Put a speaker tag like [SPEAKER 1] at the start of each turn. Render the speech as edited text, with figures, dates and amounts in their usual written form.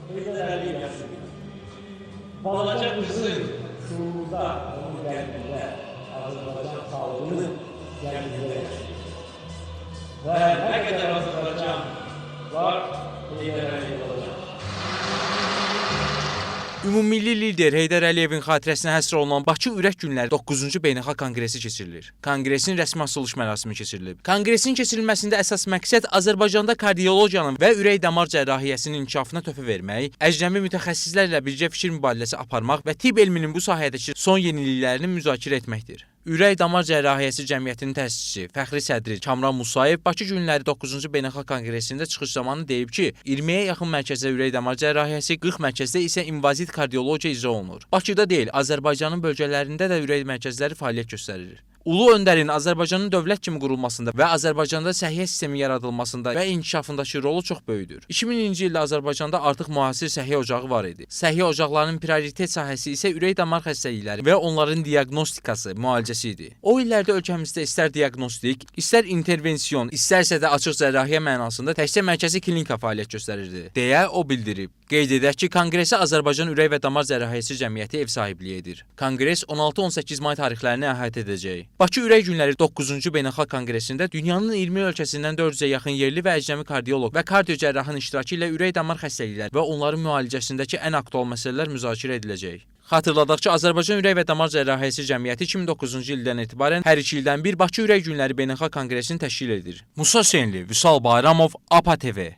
[SPEAKER 1] Heydər Əliyev yaşayır. Balaca qızın şuurunda, onun qəlbində, Azərbaycan xalqının qəlbində yaşayır. Və nə qədər Azərbaycan var, Heydər Əliyev olacaq.
[SPEAKER 2] Ümummilli lider Heydər Əliyevin xatirəsinə həsr olunan Bakı Ürək Günləri 9-cu Beynəlxalq Konqresi keçirilir. Konqresin rəsmi açılış mərasimi keçirilib. Konqresin keçirilməsində əsas məqsəd Azərbaycanda kardiologiyanın və ürək-damar cərrahiyyəsinin inkişafına töhfə vermək, əcnəbi mütəxəssislərlə birgə fikir mübadiləsi aparmaq və tibb elminin bu sahədəki son yeniliklərini müzakirə etməkdir. Ürək-damar cərrahiyyəsi cəmiyyətinin təsisçisi, fəxri sədri Kamran Musayev Bakı Günləri 9-cu Beynəlxalq Konqresində çıxış zamanı deyib ki, 20-yə yaxın mərkəzdə ürək-damar cərrahiyyəsi, 40 mərkəzdə isə invaziv kardiologiya icra olunur. Bakıda deyil, Azərbaycanın bölgələrində də ürək mərkəzləri fəaliyyət göstərir. Ulu öndərin Azərbaycanın dövlət kimi qurulmasında və Azərbaycanda səhiyyə sistemi yaradılmasında və inkişafındakı rolu çox böyükdür. 2000-ci ildə Azərbaycanda artıq müasir səhiyyə ocağı var idi. Səhiyyə ocaqlarının prioritet sahəsi isə ürək-damar xəstəlikləri və onların diaqnostikası, müalicəsi idi. O illərdə ölkəmizdə istər diaqnostik, istər intervensiyon, istərsə də açıq cərrahiyyə mənasında təkcə mərkəzi klinika fəaliyyət göstərirdi, deyə o bildirib. Qeyd edək ki, konqresə Azərbaycan Ürək və Damar Cərrahiyyəsi Cəmiyyəti ev sahibliyi edir. Konqres 16-18 may tarixlərini əhatə edəcək. Bakı Ürək Günləri 9-cu Beynəlxalq Konqresində dünyanın 20 ölkəsindən 400-ə yaxın yerli və əcnəbi kardioloq və kardiocərrahın iştirakı ilə ürək-damar xəstəlikləri və onların müalicəsindəki ən aktual məsələlər müzakirə ediləcək. Xatırladaq ki, Azərbaycan Ürək və Damar Cərrahiyyəsi Cəmiyyəti 2009-cu ildən etibarən hər 2 ildən bir Bakı Ürək Günləri Beynəlxalq Konqresini təşkil edir. Musa Hüseynli, Vüsal Bayramov, APA TV.